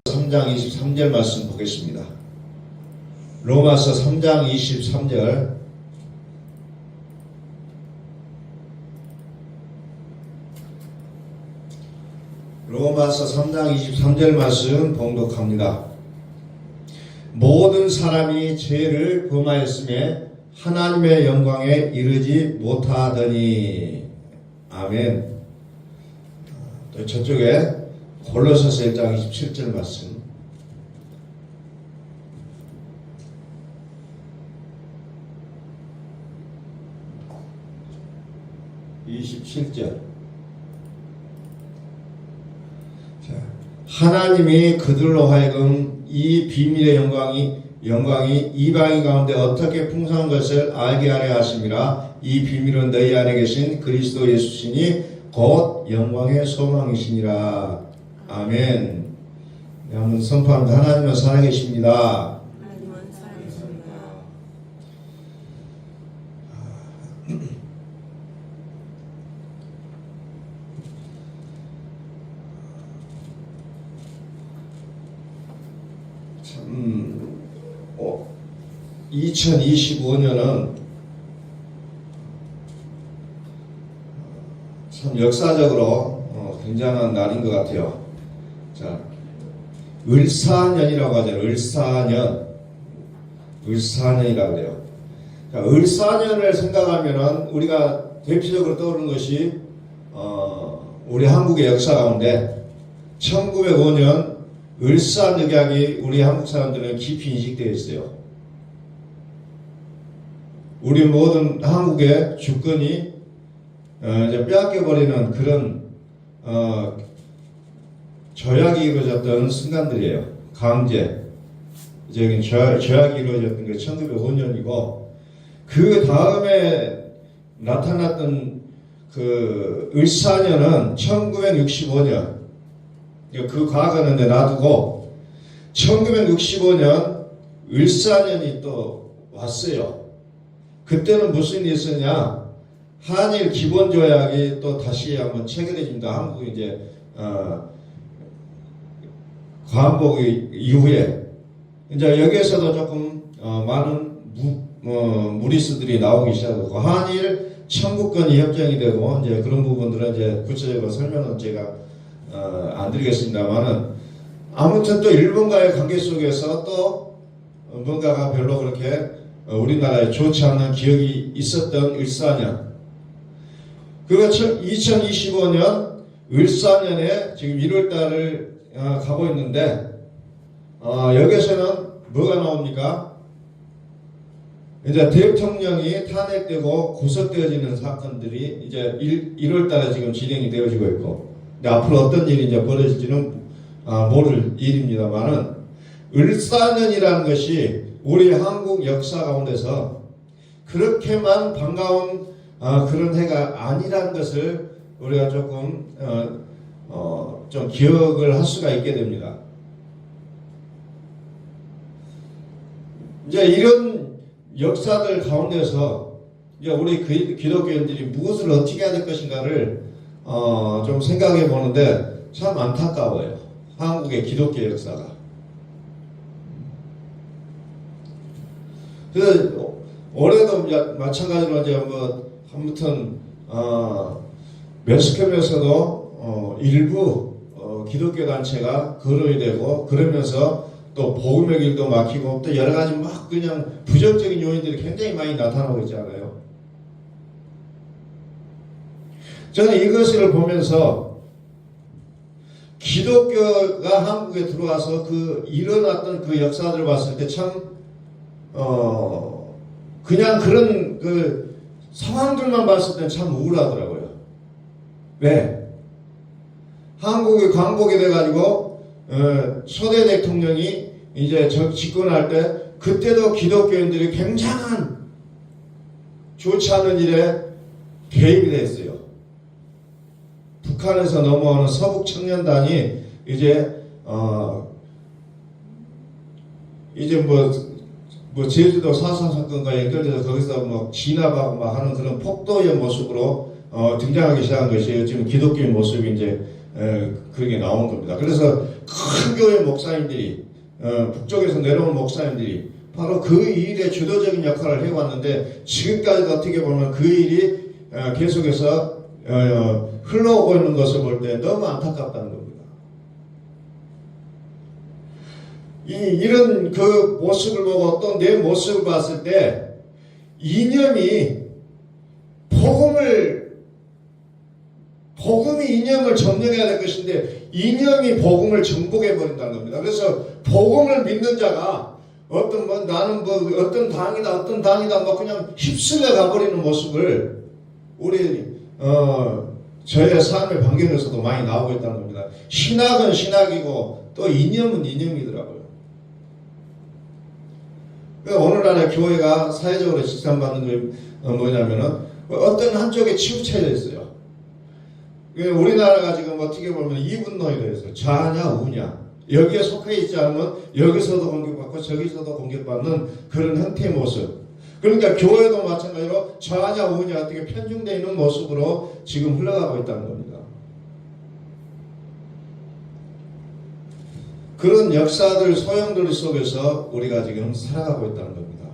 3장 23절 말씀 보겠습니다. 로마서 3장 23절. 로마서 3장 23절 말씀 봉독합니다. 모든 사람이 죄를 범하였음에 하나님의 영광에 이르지 못하더니. 아멘. 또 저쪽에 골로새서 1장 27절 말씀. 하나님이 그들로 하여금 이 비밀의 영광이 이방인 가운데 어떻게 풍성한 것을 알게 하려 하심이라. 이 비밀은 너희 안에 계신 그리스도 예수시니 곧 영광의 소망이시니라. 아멘. 한번 선포합니다. 하나님은 살아계십니다. 하나님은 살아계십니다. 참, 2025년은 참 역사적으로 굉장한 날인 것 같아요. 자, 을사년이라고 하죠. 을사년이라고 그래요. 자, 을사년을 생각하면은 우리가 대표적으로 떠오르는 것이 우리 한국의 역사 가운데 1905년 을사늑약이 우리 한국 사람들은 깊이 인식되어 있어요. 우리 모든 한국의 주권이 이제 빼앗겨버리는 그런 조약이 이루어졌던 순간들이에요. 강제적인 조약이 이루어졌던 게 1905년이고, 그 다음에 나타났던 그 을사년은 1965년, 그 과거는 놔두고 1965년 을사년이 또 왔어요. 그때는 무슨 일이 있었냐? 한일 기본조약이 또 다시 한번 체결해집니다. 한국이 이제 광복 이후에 이제 여기에서도 조금 많은 무리수들이 나오기 시작하고, 한일 청구권이 협정이 되고, 이제 그런 부분들은 이제 구체적으로 설명은 제가 안 드리겠습니다만은, 아무튼 또 일본과의 관계 속에서 또 뭔가가 별로 그렇게 우리나라에 좋지 않은 기억이 있었던 을사년. 그가 2025년 을사년에 지금 1월달을 가고 있는데, 여기에서는 뭐가 나옵니까? 이제 대통령이 탄핵되고 구속되어지는 사건들이 이제 1월달에 지금 진행이 되어지고 있고, 근데 앞으로 어떤 일이 이제 벌어질지는 모를 일입니다만은, 을사년이라는 것이 우리 한국 역사 가운데서 그렇게만 반가운 그런 해가 아니라는 것을 우리가 조금 좀 기억을 할 수가 있게 됩니다. 이제 이런 역사들 가운데서 이제 우리 기독교인들이 무엇을 어떻게 해야 될 것인가를 좀 생각해 보는데 참 안타까워요. 한국의 기독교 역사가. 그래서 올해도 마찬가지로 이제 아무튼 면스컴에서도 일부 기독교 단체가 거론이 되고, 그러면서 또 복음의 길도 막히고, 또 여러 가지 막 그냥 부정적인 요인들이 굉장히 많이 나타나고 있잖아요. 저는 이것을 보면서 기독교가 한국에 들어와서 그 일어났던 그 역사들을 봤을 때 참 그냥 그런 그 상황들만 봤을 때 참 우울하더라고요. 왜? 한국이 광복이 돼가지고 초대 대통령이 이제 집권할 때, 그때도 기독교인들이 굉장한 좋지 않은 일에 개입이 됐어요. 북한에서 넘어오는 서북 청년단이 이제 제주도 4.3 사건과 연결돼서 거기서 뭐 진압하고 막 하는 그런 폭도의 모습으로 등장하기 시작한 것이에요. 지금 기독교의 모습이 이제 그게 나온 겁니다. 그래서 큰 교회 목사님들이 북쪽에서 내려온 목사님들이 바로 그 일의 주도적인 역할을 해왔는데 지금까지도 어떻게 보면 그 일이 계속해서 흘러오고 있는 것을 볼 때 너무 안타깝다는 겁니다. 이런 그 모습을 보고 또 내 모습을 봤을 때 이념이 복음이 이념을 점령해야 될 것인데 이념이 복음을 정복해 버린다는 겁니다. 그래서 복음을 믿는 자가 나는 어떤 당이다 그냥 휩쓸려 가버리는 모습을 우리 저의 삶의 반경에서도 많이 나오고 있다는 겁니다. 신학은 신학이고 또 이념은 이념이더라고요. 오늘날의 교회가 사회적으로 칭찬받는 게 뭐냐면은 어떤 한쪽에 치우쳐져 있어요. 우리나라가 지금 어떻게 보면 이분노에 있어요. 좌냐 우냐. 여기에 속해 있지 않으면 여기서도 공격받고 저기서도 공격받는 그런 형태의 모습. 그러니까 교회도 마찬가지로 좌냐 우냐 어떻게 편중되어 있는 모습으로 지금 흘러가고 있다는 겁니다. 그런 역사들, 소용돌이 속에서 우리가 지금 살아가고 있다는 겁니다.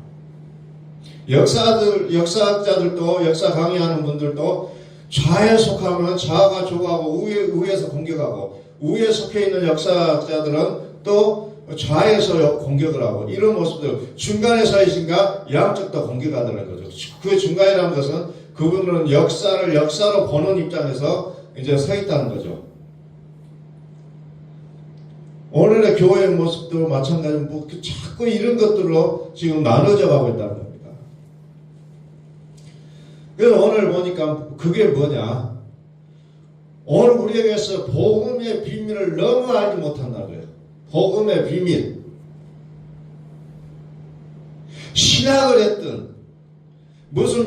역사학자들도, 역사 강의하는 분들도 좌에 속하면 좌가 조하고 우에서 공격하고 우에 속해 있는 역사학자들은 또 좌에서 공격을 하고 이런 모습들 중간에 서 있으니까 양쪽도 공격하더라는 거죠. 그 중간이라는 것은 그분들은 역사를 역사로 보는 입장에서 이제 서 있다는 거죠. 오늘의 교회의 모습도 마찬가지로 자꾸 이런 것들로 지금 나눠져 가고 있다는 겁니다. 그래서 오늘 보니까 그게 뭐냐? 오늘 우리에게서 복음의 비밀을 너무 알지 못한다고요. 복음의 비밀. 신학을 했든 무슨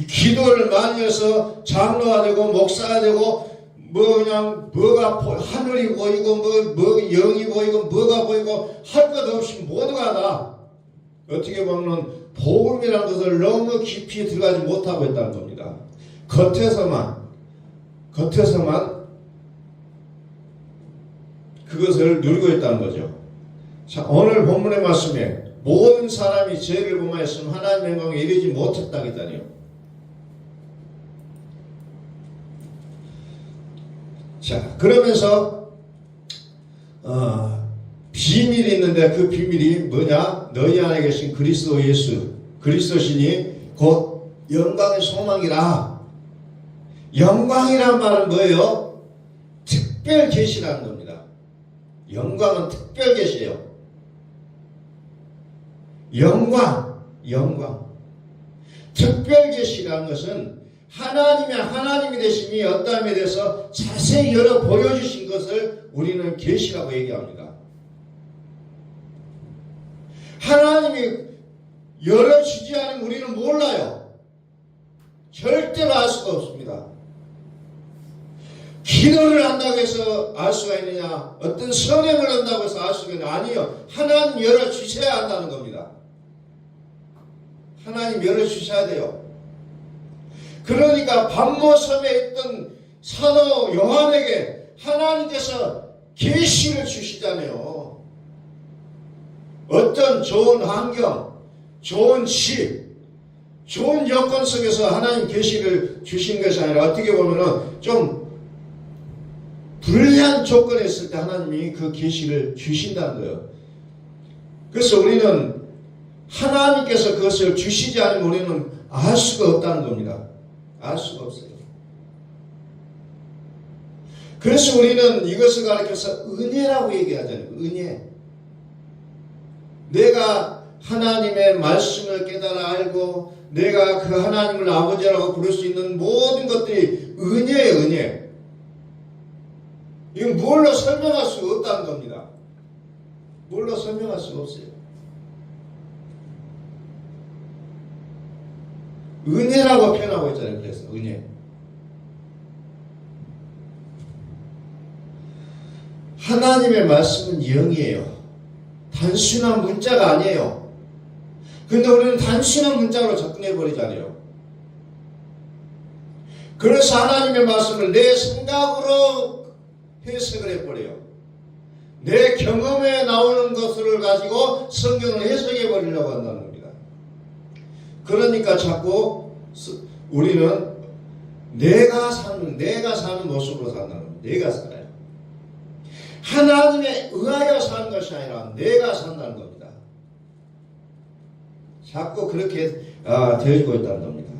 기도를 많이 해서 장로가 되고 목사가 되고 뭐가 하늘이 보이고 뭐 영이 보이고 뭐가 보이고 할 것 없이 모두가 다 어떻게 보면 복음이라는 것을 너무 깊이 들어가지 못하고 있다는 겁니다. 겉에서만 그것을 누리고 있다는 거죠. 자, 오늘 본문의 말씀에 모든 사람이 죄를 범하였으면 하나님의 영광에 이르지 못했다겠다니요. 자, 그러면서 비밀이 있는데 그 비밀이 뭐냐? 너희 안에 계신 그리스도 예수, 그리스도신이 곧 영광의 소망이라. 영광이란 말은 뭐예요? 특별 계시라는 겁니다. 영광은 특별 계시예요. 영광. 특별 계시라는 것은 하나님이 되심이 어떠함에 대해서 자세히 열어 보여주신 것을 우리는 계시라고 얘기합니다. 하나님이 열어주지 않으면 우리는 몰라요. 절대로 알 수가 없습니다. 기도를 한다고 해서 알 수가 있느냐? 어떤 선행을 한다고 해서 알 수가 있느냐? 아니요. 하나님 열어주셔야 한다는 겁니다. 하나님 열어주셔야 돼요. 그러니까 반모섬에 있던 사도 요한에게 하나님께서 계시를 주시잖아요. 어떤 좋은 환경, 좋은 집, 좋은 여건 속에서 하나님 계시를 주신 것이 아니라 어떻게 보면은 좀 불리한 조건에 있을 때 하나님이 그 계시를 주신다는 거예요. 그래서 우리는 하나님께서 그것을 주시지 않으면 우리는 알 수가 없다는 겁니다. 알 수가 없어요. 그래서 우리는 이것을 가리켜서 은혜라고 얘기하잖아요. 은혜. 내가 하나님의 말씀을 깨달아 알고 내가 그 하나님을 아버지라고 부를 수 있는 모든 것들이 은혜예요. 은혜. 이건 뭘로 설명할 수가 없다는 겁니다. 뭘로 설명할 수가 없어요. 은혜라고 표현하고 있잖아요. 그래서 은혜. 하나님의 말씀은 영이에요. 단순한 문자가 아니에요. 근데 우리는 단순한 문자로 접근해버리잖아요. 그래서 하나님의 말씀을 내 생각으로 해석을 해버려요. 내 경험에 나오는 것을 가지고 성경을 해석해 버리려고 한다는 겁니다. 그러니까 자꾸 우리는 내가 사는 모습으로 산다는 겁니다. 내가 살아요. 하나님에 의하여 사는 것이 아니라 내가 산다는 겁니다. 자꾸 그렇게 되어지고 있다는 겁니다.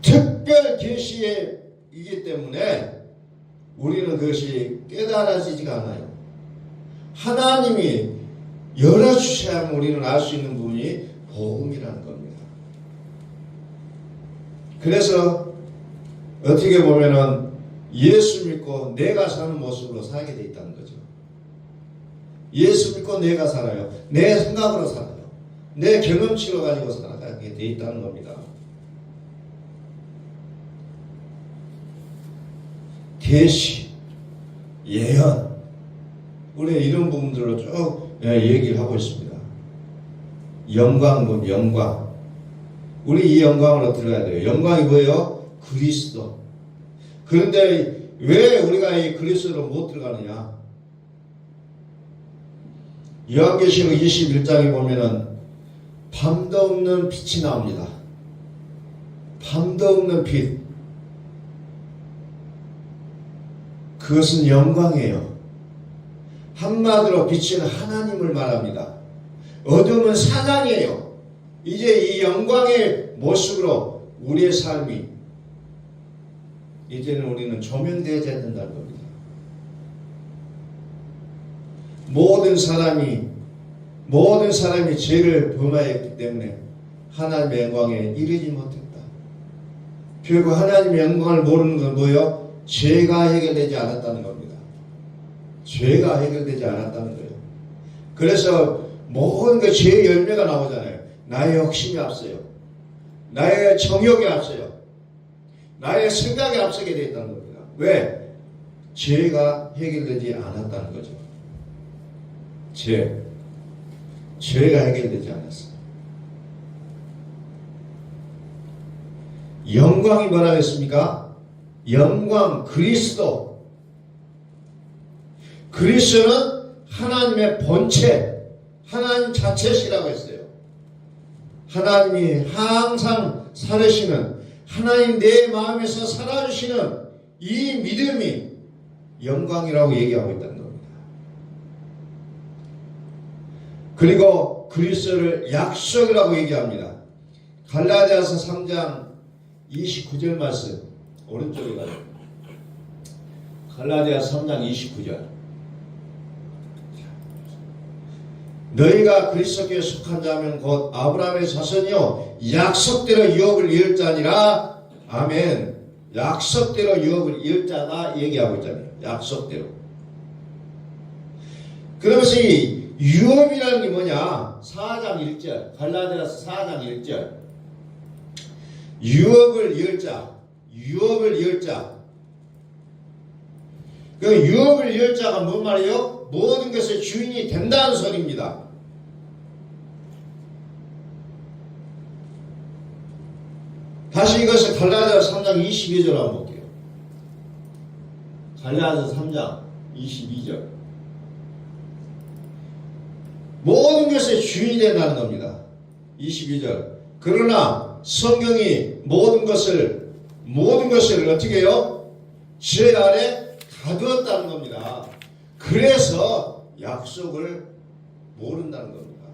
특별 계시이기 때문에 우리는 그것이 깨달아지지가 않아요. 하나님이 열어주셔야만 우리는 알 수 있는 부분이 복음이라는 겁니다. 그래서 어떻게 보면은 예수 믿고 내가 사는 모습으로 살게 돼 있다는 거죠. 예수 믿고 내가 살아요. 내 생각으로 살아요. 내 경험치로 가지고 살아가게 돼 있다는 겁니다. 계시, 예언, 우리 이런 부분들로 쭉 얘기를 하고 있습니다. 영광, 영광. 우리 이 영광으로 들어가야 돼요. 영광이 뭐예요? 그리스도. 그런데 왜 우리가 이 그리스도로 못 들어가느냐? 요한계시록 21장에 보면은 밤도 없는 빛이 나옵니다. 밤도 없는 빛. 그것은 영광이에요. 한마디로 빛은 하나님을 말합니다. 어둠은 사단이에요. 이제 이 영광의 모습으로 우리의 삶이 이제는 우리는 조명되어야 된다는 겁니다. 모든 사람이 죄를 범하였기 때문에 하나님의 영광에 이르지 못했다. 결국 하나님의 영광을 모르는 건 뭐예요? 죄가 해결되지 않았다는 겁니다. 죄가 해결되지 않았다는 거예요. 그래서 모든 그 죄의 열매가 나오잖아요. 나의 욕심이 앞서요. 나의 정욕이 앞서요. 나의 생각이 앞서게 되어 있다는 겁니다. 왜? 죄가 해결되지 않았다는 거죠. 죄가 해결되지 않았어요. 영광이 뭐라고 했습니까? 영광, 그리스도. 그리스도는 하나님의 본체, 하나님 자체시라고 했어요. 하나님이 항상 살으시는, 하나님 내 마음에서 살아주시는 이 믿음이 영광이라고 얘기하고 있다는 겁니다. 그리고 그리스도를 약속이라고 얘기합니다. 갈라디아서 3장 29절 말씀 오른쪽에 가요. 갈라디아서 3장 29절. 너희가 그리스도께 속한 자면 곧 아브라함의 자손이요 약속대로 유업을 이을 자니라. 아멘. 약속대로 유업을 이을 자다 얘기하고 있잖아요. 약속대로. 그러면서 이 유업이라는 게 뭐냐? 4장 1절. 갈라디아서 4장 1절. 유업을 이을 자. 유업을 이을 자. 그 유업을 이을 자가 뭔 말이에요? 모든 것의 주인이 된다는 소리입니다. 다시 이것을 갈라디아서 3장 22절 한번 볼게요. 갈라디아서 3장 22절. 모든 것의 주인이 된다는 겁니다. 22절. 그러나 성경이 모든 것을 어떻게 해요? 죄 아래 가두었다는 겁니다. 그래서 약속을 모른다는 겁니다.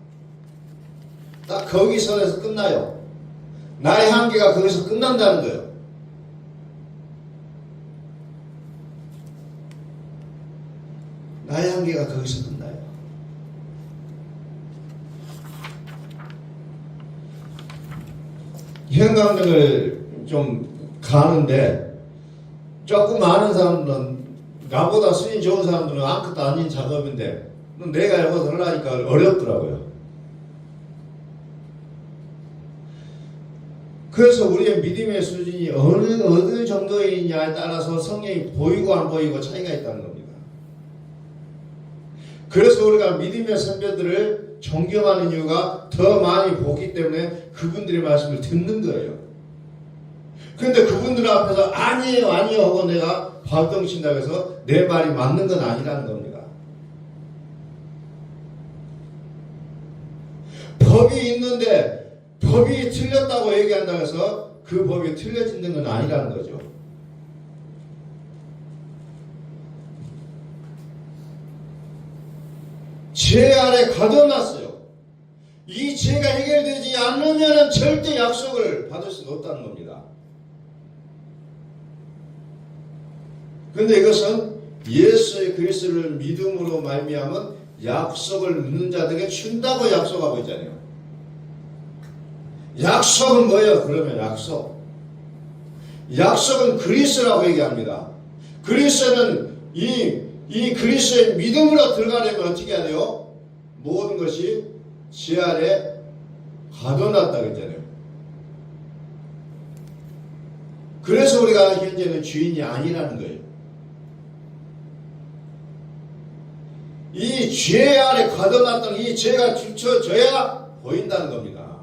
딱 거기서 끝나요. 나의 한계가 거기서 끝난다는 거예요. 나의 한계가 거기서 끝나요. 현강등을 좀 가는데 조금 아는 사람들은 나보다 수준이 좋은 사람들은 아무것도 아닌 작업인데 내가 여기서 하려니까 어렵더라고요. 그래서 우리의 믿음의 수준이 어느 정도이냐에 따라서 성령이 보이고 안 보이고 차이가 있다는 겁니다. 그래서 우리가 믿음의 선배들을 존경하는 이유가 더 많이 보기 때문에 그분들의 말씀을 듣는 거예요. 근데 그분들 앞에서 아니에요 아니에요 하고 내가 발동친다고 해서 내 말이 맞는 건 아니라는 겁니다. 법이 있는데 법이 틀렸다고 얘기한다고 해서 그 법이 틀려지는 건 아니라는 거죠. 죄 아래 가둬놨어요. 이 죄가 해결되지 않으면 절대 약속을 받을 수가 없다는 겁니다. 그런데 이것은 예수의 그리스도를 믿음으로 말미암은 약속을 믿는 자들에게 준다고 약속하고 있잖아요. 약속은 뭐예요? 그러면 약속은 그리스도라고 얘기합니다. 그리스도는 이 그리스도의 믿음으로 들어가려면 어떻게 해야 돼요? 모든 것이 지 아래 가둬놨다 그랬잖아요. 그래서 우리가 현재는 주인이 아니라는 거예요. 이 죄 아래 가둬놨던 이 죄가 뒤쳐져야 보인다는 겁니다.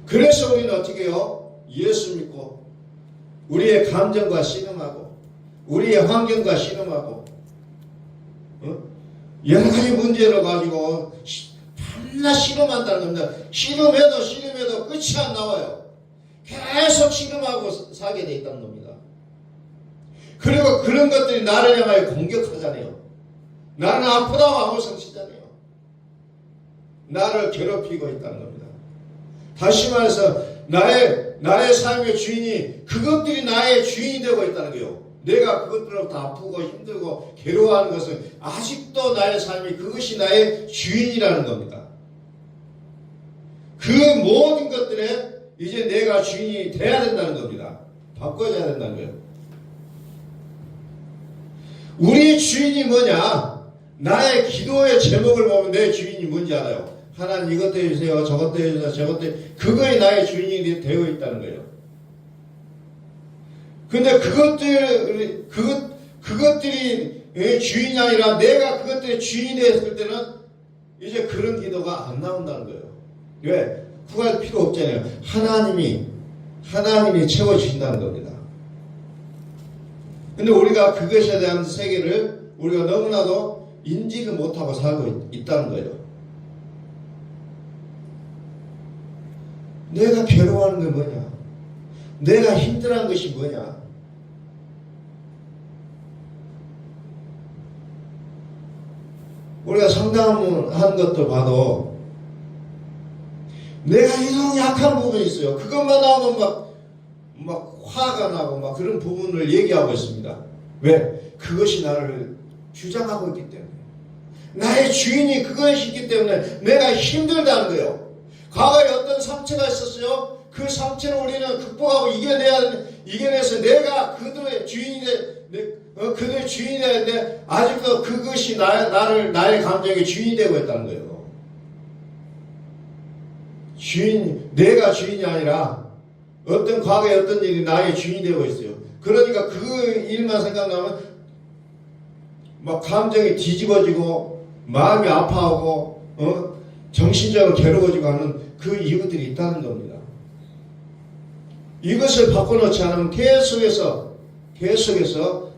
그래서 우리는 어떻게 해요? 예수 믿고 우리의 감정과 씨름하고 우리의 환경과 씨름하고 여러 가지 문제를 가지고 밤낮 씨름한다는 겁니다. 씨름해도 끝이 안 나와요. 계속 씨름하고 살게 돼 있다는 겁니다. 그리고 그런 것들이 나를 향하여 공격하잖아요. 나는 아프다고 아무성 치잖아요. 나를 괴롭히고 있다는 겁니다. 다시 말해서 나의 삶의 주인이 그것들이 나의 주인이 되고 있다는 거예요. 내가 그것들로부터 아프고 힘들고 괴로워하는 것은 아직도 나의 삶이 그것이 나의 주인이라는 겁니다. 그 모든 것들에 이제 내가 주인이 돼야 된다는 겁니다. 바꿔줘야 된다는 거예요. 우리 주인이 뭐냐? 나의 기도의 제목을 보면 내 주인이 뭔지 알아요. 하나님 이것도 해주세요. 저것도 해주세요. 저것도 해주세요. 그거에 나의 주인이 되어 있다는 거예요. 근데 그것들이 주인이 아니라 내가 그것들의 주인이 됐을 때는 이제 그런 기도가 안 나온다는 거예요. 왜? 구할 필요 없잖아요. 하나님이 채워주신다는 겁니다. 근데 우리가 그것에 대한 세계를 우리가 너무나도 인지를 못하고 살고 있다는 거예요. 내가 괴로워하는 게 뭐냐? 내가 힘들어하는 것이 뭐냐? 우리가 상담하는 것도 봐도 내가 이런 약한 부분이 있어요. 그것만 나오면 막 화가 나고 막 그런 부분을 얘기하고 있습니다. 왜? 그것이 나를 주장하고 있기 때문에. 나의 주인이 그것이 있기 때문에 내가 힘들다는 거예요. 과거에 어떤 상처가 있었어요. 그 상처를 우리는 극복하고 이겨내서 내가 그들의 주인이 그들의 주인이 되는데 아직도 그것이 나의 감정의 주인이 되고 있다는 거예요. 내가 주인이 아니라 어떤 과거에 어떤 일이 나의 주인이 되고 있어요. 그러니까 그 일만 생각나면 막 감정이 뒤집어지고 마음이 아파하고 정신적으로 괴로워지고 하는 그 이유들이 있다는 겁니다. 이것을 바꿔놓지 않으면 계속해서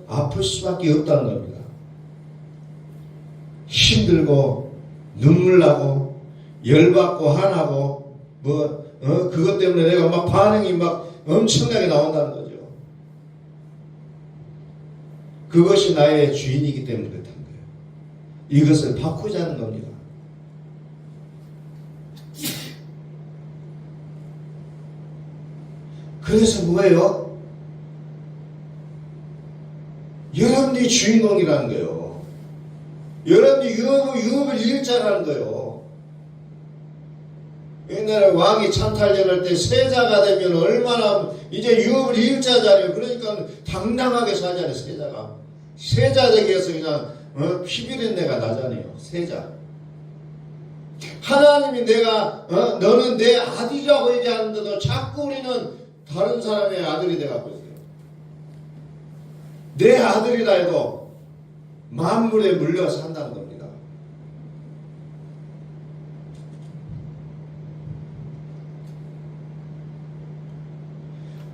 아플 수밖에 없다는 겁니다. 힘들고 눈물 나고 열받고 화나고 그것 때문에 내가 막 반응이 막 엄청나게 나온다는 거죠. 그것이 나의 주인이기 때문에 그렇다는 거예요. 이것을 바꾸자는 겁니다. 그래서 뭐예요? 여러분이 주인공이라는 거예요. 여러분이 유업을 이길 자라는 거예요. 옛날에 왕이 찬탈전할 때 세자가 되면 얼마나 이제 유업을 이길 자잖아요. 그러니까 당당하게 살잖아요. 세자 되기 위해서 그냥 피비린내가 나잖아요. 세자. 하나님이 너는 내 아들이라고 얘기하는데도 자꾸 우리는 다른 사람의 아들이 돼갖고 있어요. 내 아들이라 해도 만물에 물려 산다는 겁니다.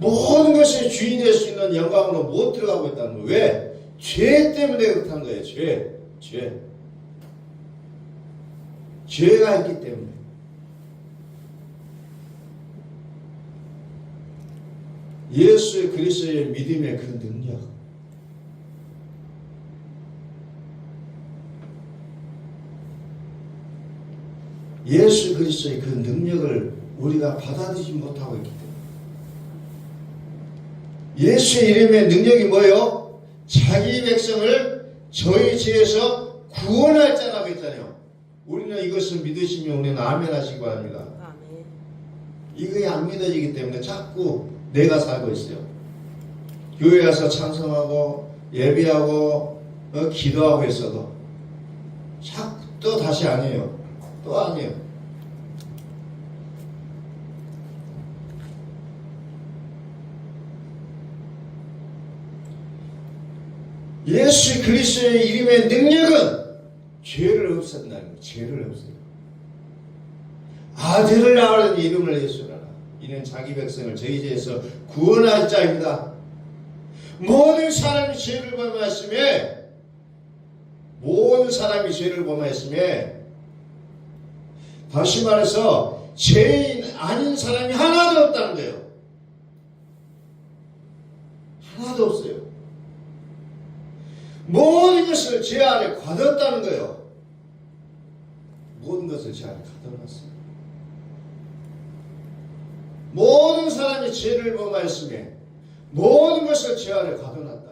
모든 것의 주인이 될 수 있는 영광으로 못 들어가고 있다는 거예요. 왜? 죄 때문에 그렇다는 거예요. 죄가 있기 때문에. 예수 그리스도의 믿음의 그 능력, 예수 그리스도의 그 능력을 우리가 받아들이지 못하고 있기 때문에. 예수의 이름의 능력이 뭐예요? 자기 백성을 저희 죄에서 구원할 자라고 했잖아요. 우리는 이것을 믿으시면 우리는 아멘 하시기 바랍니다. 아멘. 이게 안 믿어지기 때문에 자꾸 내가 살고 있어요. 교회 와서 찬송하고 예배하고 기도하고 있어도 자꾸 또 다시 아니에요. 또 아니에요. 예수 그리스도의 이름의 능력은 죄를 없앤다는 거예요. 죄를 없애요. 아들을 낳으는 이름을 예수라. 이는 자기 백성을 저희 죄에서 구원할 자입니다. 모든 사람이 죄를 범하였음에, 다시 말해서 죄인 아닌 사람이 하나도 없다는 거예요. 하나도 없어요. 모든 것을 죄 아래 가뒀다는 거예요. 모든 것을 죄 아래 가둬놨어요. 모든 사람이 죄를 범하였음에 모든 것을 죄 아래 가둬놨다.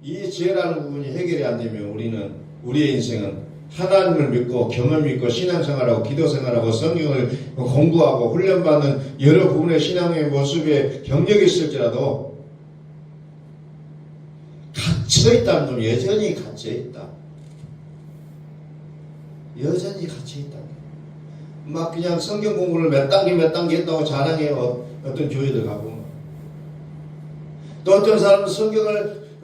이 죄라는 부분이 해결이 안 되면 우리의 인생은 하나님을 믿고 경을 믿고 신앙생활하고 기도생활하고 성경을 공부하고 훈련받는 여러 부분의 신앙의 모습에 경력이 있을지라도 갇혀있다는 건 여전히 갇혀있다. 여전히 갇혀있다. 막 그냥 성경 공부를 몇 단계 했다고 자랑해요. 어떤 교회들 가보면. 또 어떤 사람은 성경을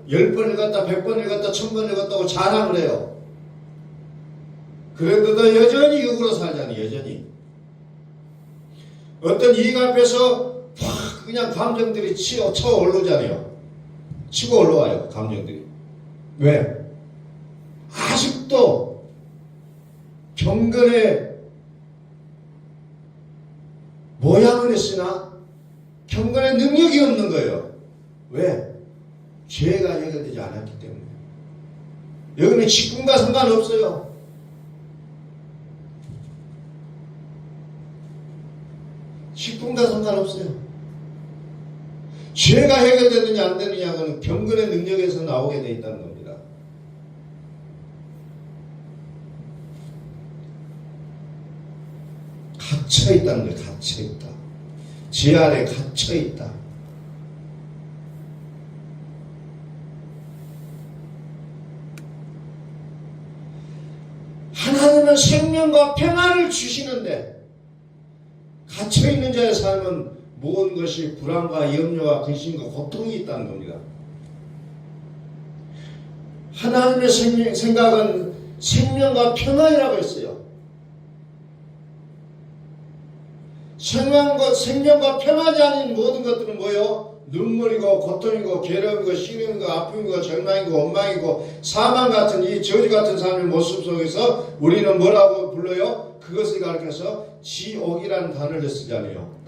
10번 읽었다 100번 읽었다 1000번 읽었다고 자랑을 해요. 그런데도 여전히 육으로 살잖아요. 여전히. 어떤 이익 앞에서 팍 그냥 감정들이 쳐 올라오잖아요. 치고 올라와요. 감정들이. 왜? 아직도 경건의 모양을 했으나 경건의 능력이 없는 거예요. 왜? 죄가 해결되지 않았기 때문에. 여기는 직분과 상관없어요. 직분과 상관없어요. 죄가 해결되느냐 안 되느냐는 경건의 능력에서 나오게 돼 있다는 겁니다. 갇혀있다는 거예요. 갇혀있다. 죄 아래 갇혀있다. 하나님은 생명과 평안을 주시는데 갇혀있는 자의 삶은 모든 것이 불안과 염려와 근심과 고통이 있다는 겁니다. 하나님의 생각은 생명과 평안이라고 했어요. 생명과 평안이 아닌 모든 것들은 뭐예요? 눈물이고 고통이고 괴로움이고 시름이고 아픔이고 절망이고 원망이고 사망 같은 이 저주 같은 삶의 모습 속에서 우리는 뭐라고 불러요? 그것을 가르쳐서 지옥이라는 단어를 쓰잖아요.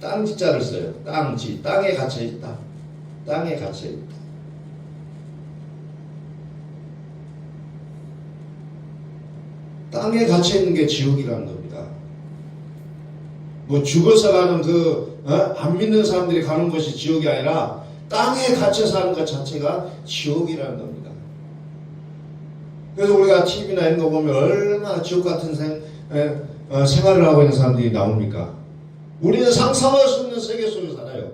땅지자를 써요. 땅에 갇혀있다. 땅에 갇혀있다. 땅에 갇혀있는 게 지옥이라는 겁니다. 뭐 죽어서 가는 안 믿는 사람들이 가는 것이 지옥이 아니라 땅에 갇혀 사는 것 자체가 지옥이라는 겁니다. 그래서 우리가 TV나 이런 거 보면 얼마나 지옥 같은 생활을 하고 있는 사람들이 나옵니까? 우리는 상상할 수 없는 세계 속에 살아요.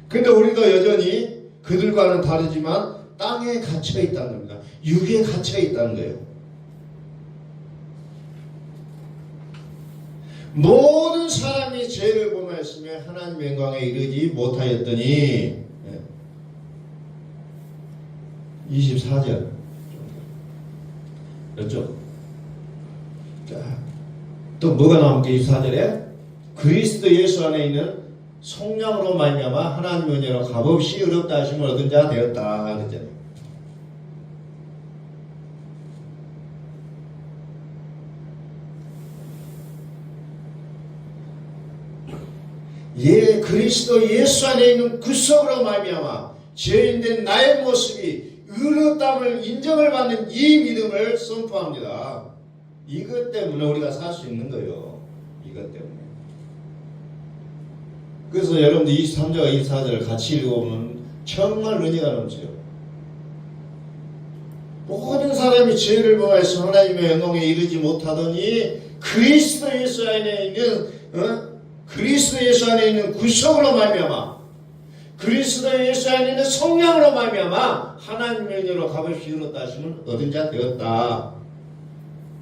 근데 우리도 여전히 그들과는 다르지만 땅에 갇혀 있다는 겁니다. 육에 갇혀 있다는 거예요. 모든 사람이 죄를 범하였으며 하나님의 영광에 이르지 못하였더니 24절 그렇죠? 자, 또 뭐가 나옵니까? 24절에 그리스도 예수 안에 있는 성령으로 말미암아 하나님 은혜로 값없이 의롭다 하심을 얻은 자 되었다 그랬잖아요. 그리스도 예수 안에 있는 구속으로 말미암아 죄인된 나의 모습이 의롭다함을 인정을 받는 이 믿음을 선포합니다. 이것 때문에 우리가 살 수 있는 거예요. 이것 때문에. 그래서 여러분들 23절과 24절을 같이 읽어보면 정말 은혜가 넘쳐요. 모든 사람이 죄를 범하여서 하나님의 영광에 이르지 못하더니 그리스도 예수 안에 있는 그리스도 예수 안에 있는 구속으로 말미암아 그리스도 예수 안에 있는 성령으로 말미암아 하나님의 은혜로 값없이 이뤘다 하시면 얻은 자 되었다.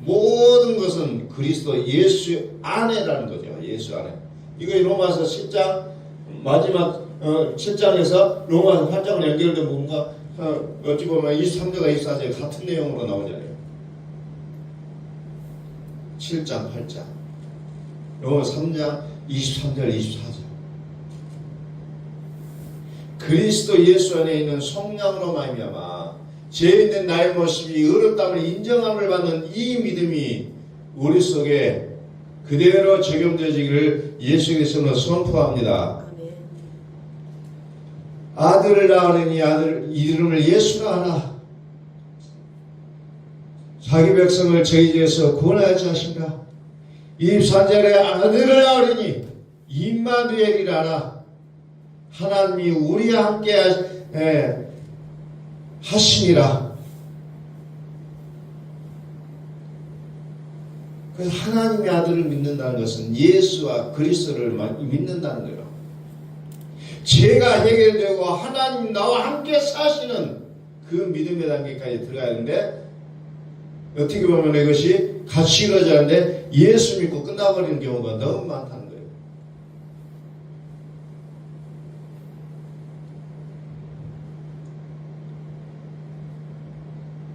모든 것은 그리스도 예수 안에라는 거죠. 예수 안에. 이거 로마서 10장 마지막 7장에서 로마서 8장을 연결된 부분과 어찌 보면 23절과 24절 같은 내용으로 나오잖아요. 7장 8장 로마서 3장 23절 24절 그리스도 예수 안에 있는 성령으로 말미암아 죄인된 나의 모습이 의롭다함을 인정함을 받는 이 믿음이 우리 속에 그대로 적용되어지기를 예수 그리스도로 선포합니다. 아들을 낳으니 아들 이름을 예수라 하라. 자기 백성을 저희 죄에서 구원하였지 하신다. 23절에 아들을 낳으니 임마누엘이라 하라. 하나님이 우리와 함께 하시니라. 그래서 하나님의 아들을 믿는다는 것은 예수와 그리스도를 믿는다는 거예요. 죄가 해결되고 하나님 나와 함께 사시는 그 믿음의 단계까지 들어가야 하는데 어떻게 보면 이것이 같이 이루어지는데 예수 믿고 끝나버리는 경우가 너무 많다는 거예요.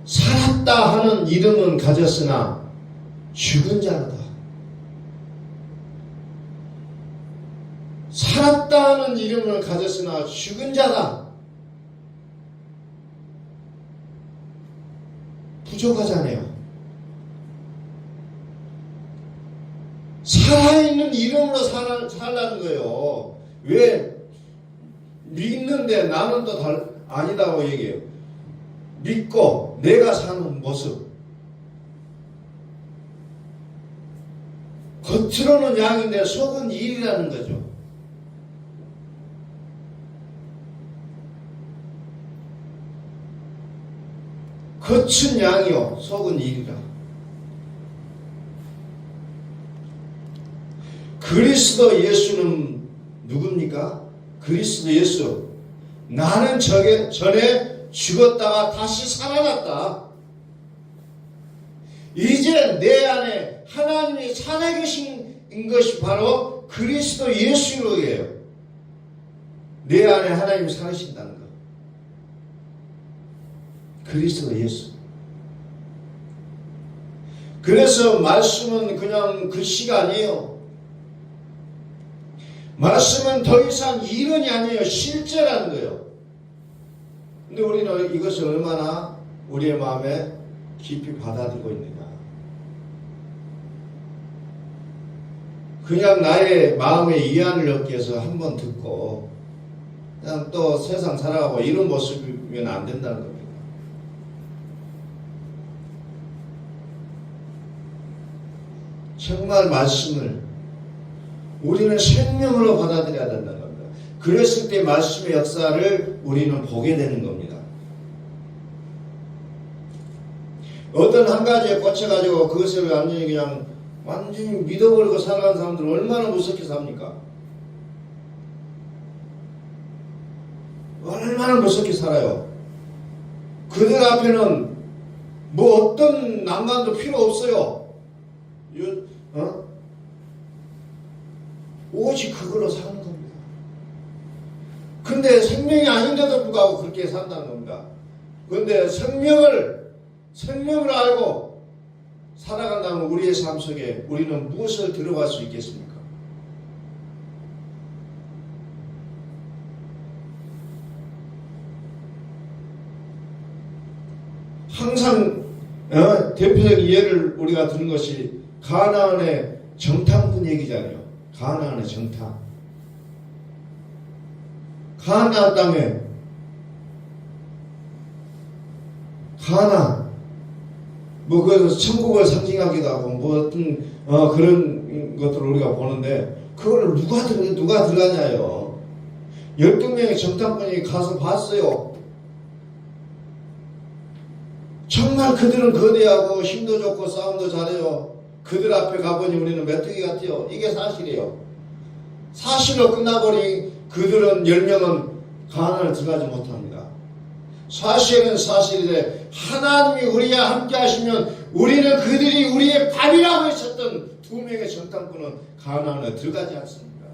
살았다 하는 이름은 가졌으나 죽은 자로다. 살았다 하는 이름을 가졌으나 죽은 자다. 부족하잖아요. 살아있는 이름으로 살라는 거예요. 왜? 믿는데 나는 또 아니다고 얘기해요. 믿고 내가 사는 모습. 겉으로는 양인데 속은 일이라는 거죠. 겉은 양이요 속은 일이라. 그리스도 예수는 누굽니까? 그리스도 예수. 나는 전에 죽었다가 다시 살아났다. 이제 내 안에 하나님이 살아계신 것이 바로 그리스도 예수로예요. 내 안에 하나님이 살아계신다는 것. 그리스도 예수. 그래서 말씀은 그냥 글씨가 아니에요. 말씀은 더 이상 이론이 아니에요. 실제라는 거예요. 근데 우리는 이것을 얼마나 우리의 마음에 깊이 받아들이고 있느냐. 그냥 나의 마음에 이안을 얻기 위해서 한번 듣고 그냥 또 세상 살아가고 이런 모습이면 안 된다는 겁니다. 정말 말씀을 우리는 생명으로 받아들여야 된다는 겁니다. 그랬을 때 말씀의 역사를 우리는 보게 되는 겁니다. 어떤 한 가지에 꽂혀가지고 그것을 완전히 믿어버리고 살아가는 사람들은 얼마나 무섭게 삽니까? 얼마나 무섭게 살아요. 그들 앞에는 뭐 어떤 난관도 필요 없어요. 오직 그걸로 사는 겁니다. 근데 생명이 아닌데도 불구하고 그렇게 산다는 겁니다. 그런데 생명을 알고 살아간다면 우리의 삶 속에 우리는 무엇을 들어갈 수 있겠습니까? 항상 대표적인 예를 우리가 드는 것이 가나안의 정탐꾼 얘기잖아요. 가나안의 정탐. 가나안 땅에 가나안 뭐 그래서 천국을 상징하기도 하고 뭐 어떤 그런 것들을 우리가 보는데 그걸 누가 들어가냐요. 12명의 정탐꾼이 가서 봤어요. 정말 그들은 거대하고 힘도 좋고 싸움도 잘해요. 그들 앞에 가보니 우리는 메뚜기 같아요. 이게 사실이에요. 사실로 끝나버린 그들은 10명은 가나안을 들어가지 못합니다. 사실은 사실인데 하나님이 우리와 함께 하시면 우리는 그들이 우리의 밥이라고 했었던 2명의 정탐꾼은 가나안에 들어가지 않습니다.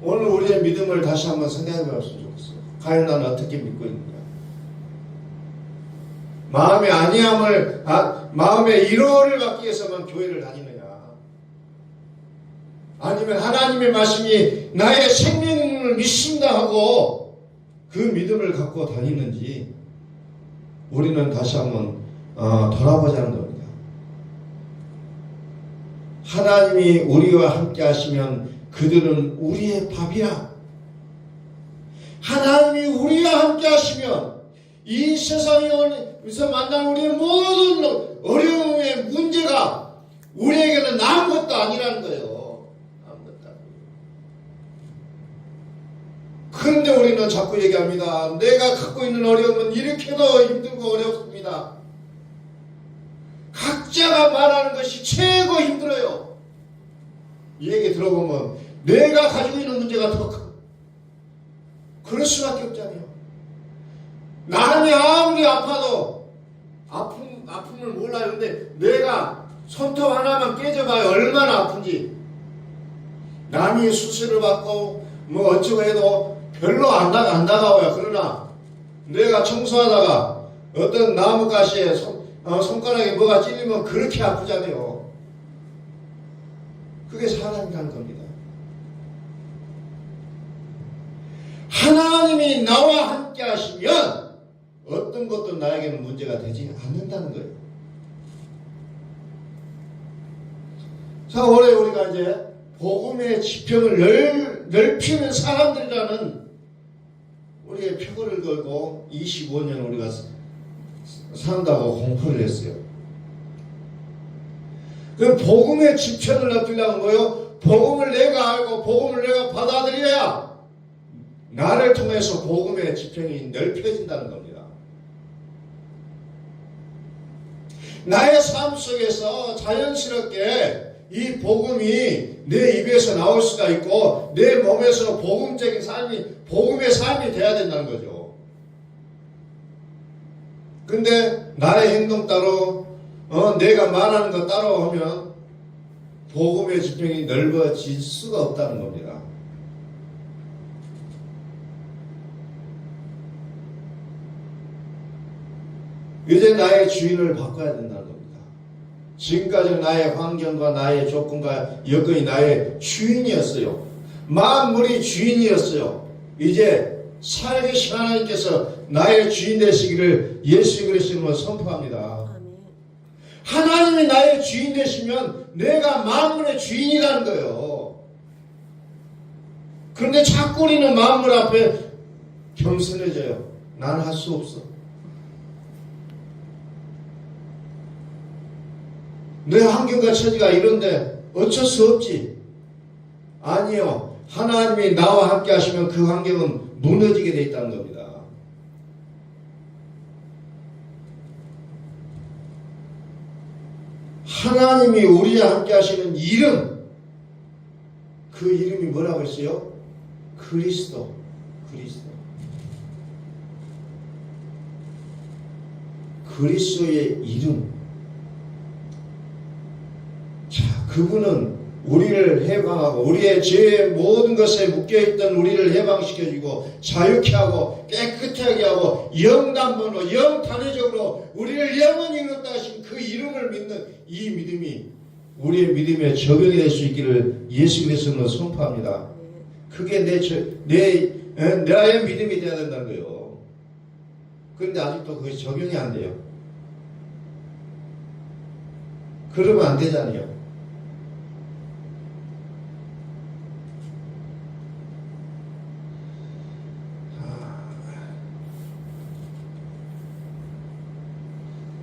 오늘 우리의 믿음을 다시 한번 생각해 보았으면 좋겠어요. 과연 나는 어떻게 믿고 있는가? 마음의 안위함을, 마음의 위로를 받기 위해서만 교회를 다니느냐? 아니면 하나님의 말씀이 나의 생명을 믿습니다 하고 그 믿음을 갖고 다니는지 우리는 다시 한번 돌아보자는 겁니다. 하나님이 우리와 함께 하시면 그들은 우리의 밥이라. 하나님이 우리와 함께 하시면 이 세상에서 만난 우리의 모든 어려움의 문제가 우리에게는 아무것도 아니라는 거예요. 아무것도 아니에요. 그런데 우리는 자꾸 얘기합니다. 내가 갖고 있는 어려움은 이렇게도 힘들고 어렵습니다. 각자가 말하는 것이 최고 힘들어요. 이 얘기 들어보면 내가 가지고 있는 문제가 더 큰. 그럴 수밖에 없잖아요. 남이 아무리 아파도 아픔을 몰라요. 근데 내가 손톱 하나만 깨져봐야 얼마나 아픈지. 남이 수술을 받고 뭐 어쩌고 해도 별로 안 다가와요. 그러나 내가 청소하다가 어떤 나무가시에 손가락에 뭐가 찔리면 그렇게 아프잖아요. 그게 사람이라는 겁니다. 하나님이 나와 함께 하시면 어떤 것도 나에게는 문제가 되지 않는다는 거예요. 자, 올해 우리가 이제 복음의 지평을 넓히는 사람들이라는 우리의 표고를 걸고 25년 우리가 산다고 공포를 했어요. 그 복음의 지평을 넓히려는 거예요. 복음을 내가 알고 복음을 내가 받아들여야 나를 통해서 복음의 지평이 넓혀진다는 겁니다. 나의 삶 속에서 자연스럽게 이 복음이 내 입에서 나올 수가 있고 내 몸에서 복음적인 삶이 복음의 삶이 돼야 된다는 거죠. 근데 나의 행동 따로 내가 말하는 것 따로 하면 복음의 지평이 넓어질 수가 없다는 겁니다. 이제 나의 주인을 바꿔야 된다는 겁니다. 지금까지 나의 환경과 나의 조건과 여건이 나의 주인이었어요. 만물이 주인이었어요. 이제 살아계신 하나님께서 나의 주인 되시기를 예수 그리스도로 선포합니다. 하나님이 나의 주인 되시면 내가 만물의 주인이라는 거예요. 그런데 자꾸 우리는 만물 앞에 겸손해져요. 나는 할 수 없어. 내 환경과 처지가 이런데 어쩔 수 없지. 아니요. 하나님이 나와 함께 하시면 그 환경은 무너지게 되어 있다는 겁니다. 하나님이 우리와 함께 하시는 이름, 그 이름이 뭐라고 했어요? 그리스도. 그리스도의 이름. 자, 그분은 우리를 해방하고 우리의 죄의 모든 것에 묶여있던 우리를 해방시켜주고 자유케 하고 깨끗하게 하고 영단번호 영탄회적으로 우리를 영원히 이뤘다 하신 그 이름을 믿는 이 믿음이 우리의 믿음에 적용이 될 수 있기를 예수 그리스도로 선포합니다. 그게 나의 믿음이 되어야 된다는 거예요. 그런데 아직도 그게 적용이 안 돼요. 그러면 안 되잖아요.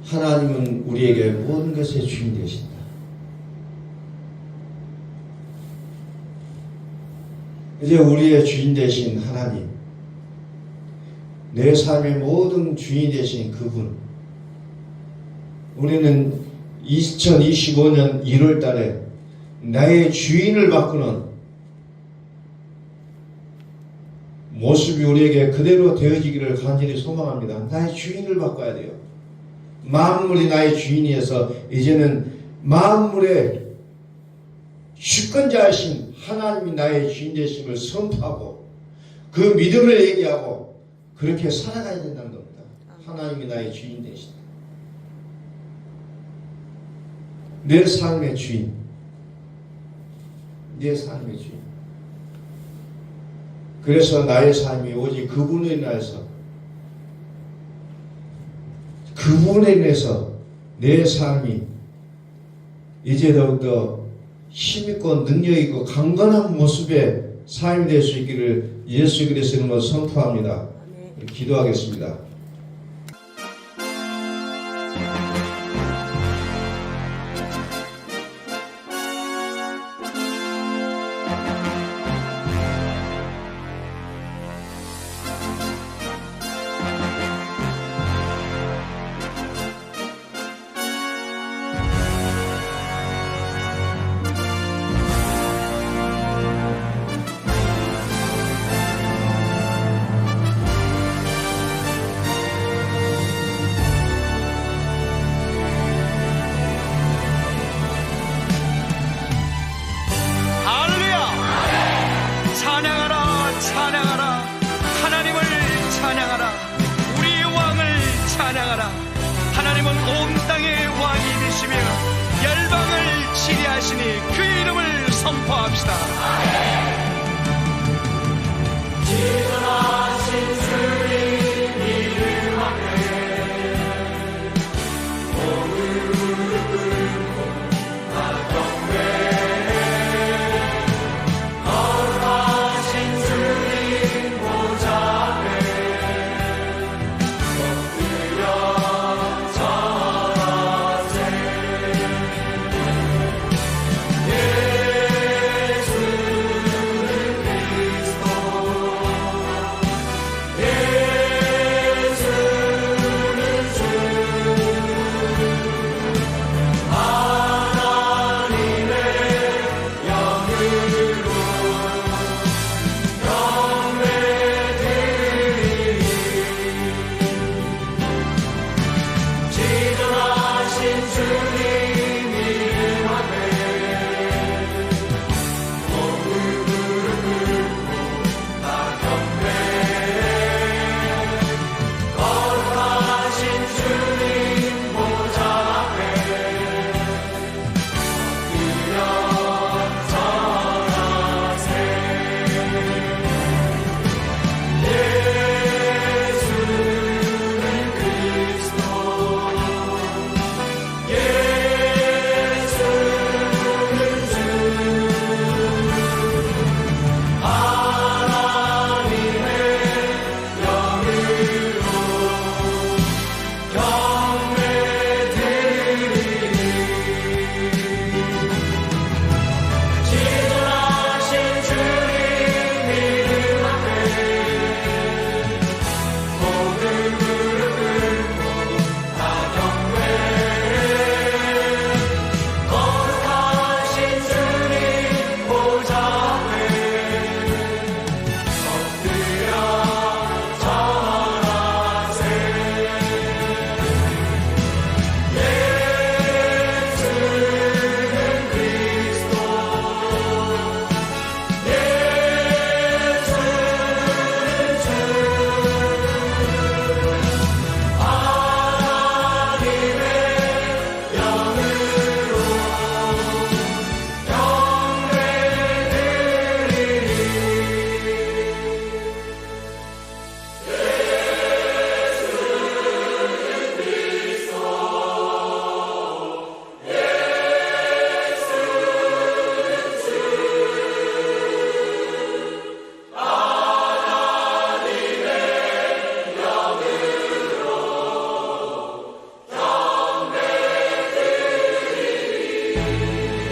하나님은 우리에게 모든 것의 주인 되신다. 이제 우리의 주인 되신 하나님, 내 삶의 모든 주인 되신 그분, 우리는 2025년 1월 달에 나의 주인을 바꾸는 모습이 우리에게 그대로 되어지기를 간절히 소망합니다. 나의 주인을 바꿔야 돼요. 만물이 나의 주인이어서 이제는 만물의 주권자이신 하나님이 나의 주인 되심을 선포하고 그 믿음을 얘기하고 그렇게 살아가야 된다는 겁니다. 하나님이 나의 주인 되신다. 내 삶의 주인, 내 삶의 주인. 그래서 나의 삶이 오직 그분으로 인하여서 그분에 인해서 내 삶이 이제 더욱더 힘있고 능력있고 강건한 모습의 삶이 될 수 있기를 예수 그리스도로 선포합니다. 기도하겠습니다. 하나님은 온 땅의 왕이 되시며 열방을 치리하시니 그 이름을 선포합시다. 지존하신 주님 이름 앞에 몸을 꿇고 나경배 거룩하신 주님 보좌 하나님의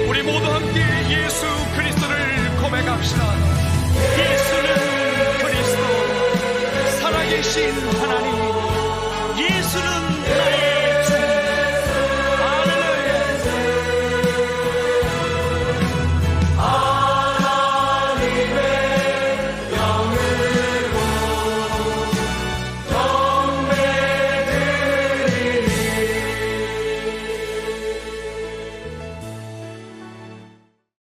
우리 모두 함께 예수 그리스도를 고백합시다. 예수는 그리스도, 살아계신 하나님. 예수는